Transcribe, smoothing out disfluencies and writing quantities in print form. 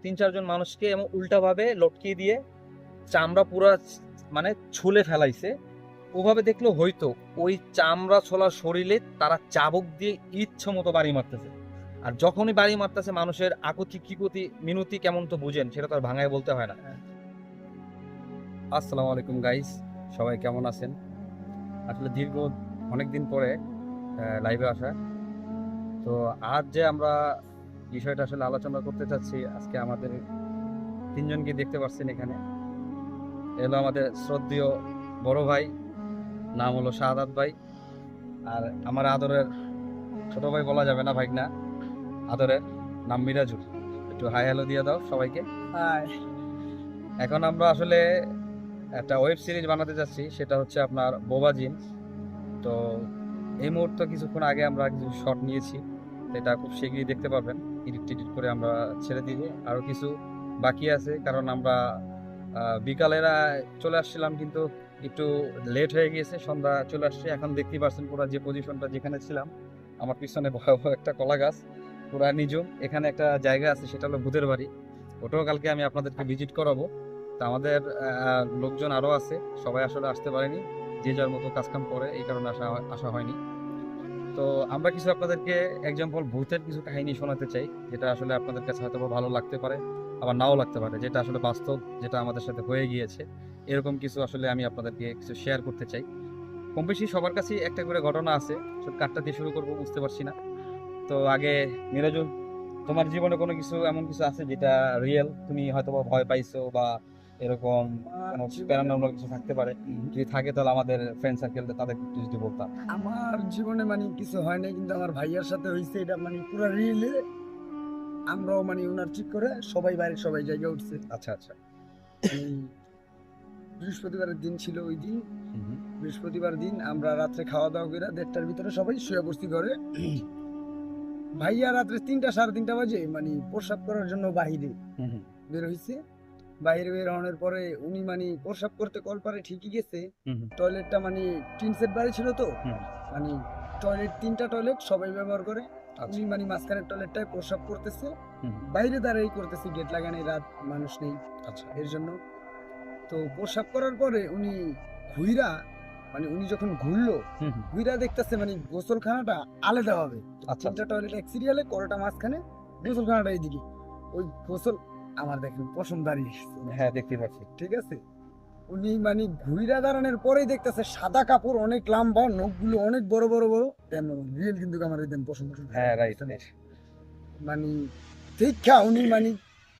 3-4 জন মানুষকে এবং উল্টাভাবে লটকিয়ে দিয়ে চামড়া পুরা মানে ছুলে ফেলাইছে। ওভাবে দেখলেও হয়তো ওই চামড়া ছোলা শরীরে তারা চাবুক দিয়ে ইচ্ছা মতো বাড়ি মারতেছে। আর যখনই বাড়ি মারতেছে মানুষের আকুতি কিকুতি মিনতি কেমন তো বুঝেন, সেটা তো আর ভাঙায় বলতে হয় না। আসসালামু আলাইকুম গাইস, সবাই কেমন আছেন? আসলে দীর্ঘ অনেকদিন পরে লাইভে আসা। তো আজ যে আমরা বিষয়টা আসলে আলোচনা করতে চাচ্ছি, আজকে আমাদের তিনজনকে দেখতে পাচ্ছেন এখানে। এলো আমাদের শ্রদ্ধেয় বড় ভাই, নাম হলো শাহাদাত ভাই। আর আমার আদরের ছোট ভাই বলা যাবে না, ভাই না, আদরের নাম মিরাজুল। একটু হাই হ্যালো দিয়ে দাও সবাইকে। হাই। এখন আমরা আসলে একটা ওয়েব সিরিজ বানাতে যাচ্ছি, সেটা হচ্ছে আপনার বোবা জিন। তো এই মুহূর্তে কিছুক্ষণ আগে আমরা কিছু শট নিয়েছি, এটা খুব শীঘ্রই দেখতে পাবেন। এডিট করে আমরা ছেড়ে দিব। আরও কিছু বাকি আছে, কারণ আমরা বিকালেরা চলে আসছিলাম, কিন্তু একটু লেট হয়ে গিয়েছে, সন্ধ্যা চলে আসছে। এখন দেখতেই পাচ্ছেন পুরো যে পজিশনটা যেখানে ছিলাম, আমার পিছনে ভয়াবহ একটা কলা গাছ, পুরা নিজুম। এখানে একটা জায়গা আছে, সেটা হলো ভূতের বাড়ি। ওটাও কালকে আমি আপনাদেরকে ভিজিট করাবো। তা আমাদের লোকজন আরও আছে, সবাই আসলে আসতে পারেনি, যে যার মতো কাজকাম করে, এই কারণে আসা হয়নি। তো আমরা কিছু আপনাদেরকে এক্সাম্পল ভূতের কিছু কাহিনী শোনাতে চাই, যেটা আসলে আপনাদের কাছে হয়তো ভালো লাগতে পারে, আবার নাও লাগতে পারে, যেটা আসলে বাস্তব, যেটা আমাদের সাথে হয়ে গিয়েছে। এরকম কিছু আসলে আমি আপনাদেরকে কিছু শেয়ার করতে চাই। কম বেশি সবার কাছেই একটা করে ঘটনা আছে, সব কারটা দিয়ে শুরু করবো বুঝতে পারছি না। তো আগে মিরাজুল, তোমার জীবনে কোনো কিছু এমন কিছু আছে যেটা রিয়েল, তুমি হয়তো বা ভয় পাইছো, বা এরকম কোনো প্যারানর্মাল কিছু থাকতে পারে? যদি থাকে তাহলে আমাদের ফ্রেন্ড সার্কেলটা তাদের একটু যদি বলতাম। আমার জীবনে মানে কিছু হয় নাই, কিন্তু আমার ভাইয়ার সাথে হয়েছে। এটা মানে পুরো রিয়েলে আমরাও মানে উনার ঠিক করে সবাই বাড়ির সবাই জায়গায় উঠছে। আচ্ছা আচ্ছা। এই বৃহস্পতিবারের দিন ছিল ওই দিন। হুম বৃহস্পতিবার দিন আমরা রাত্রে খাওয়া দাওয়া করে 1:30টার ভিতরে সবাই শুয়ে পড়ছি ঘরে। ভাইয়া রাত্রে 3টা 3:30 বাজে মানে প্রস্রাব করার জন্য বাহিরে হুম হুম বের হয়েছে। বাইরে বের হওয়ার পরে উনি মানে প্রস্রাব করতে কলপারে ঠিকই গেছে। হুম টয়লেটটা মানে টিন সেট বাড়ি ছিল তো, হুম। মানে টয়লেট 3টা টয়লেট সবাই ব্যবহার করে। আচ্ছা। উনি মানে মাঝখানের টয়লেটটায় প্রস্রাব করতেছে, হুম। বাইরে দাঁড়াই করতেছে, গেট লাগানো, রাত মানুষ নেই আচ্ছা। এর জন্য। তো প্রস্রাব করার পরে উনি ঘুইরা, মানে উনি যখন ঘুরলো, হুম হুম। ঘুইরা দেখতেছে মানে গোসলখানাটা আলাদা হবে। আচ্ছা। 3টা টয়লেট এক সিরিয়ালে, করোটা মাঝখানে, গোসলখানাটা এইদিকে। ওই গোসল আমার দেখেন পশম দাঁড়িয়ে গেছে। হ্যাঁ, দেখতে পাচ্ছি। ঠিক আছে, উনি মানে ঘুইরা দাঁড়ানোর পরেই দেখতেছে সাদা কাপড়, অনেক লম্বা, নখগুলো অনেক বড় বড় বড়। রিয়েল কিন্তু আমার একদম পছন্দ। হ্যাঁ, রাইট। মানে দেখা উনি মানে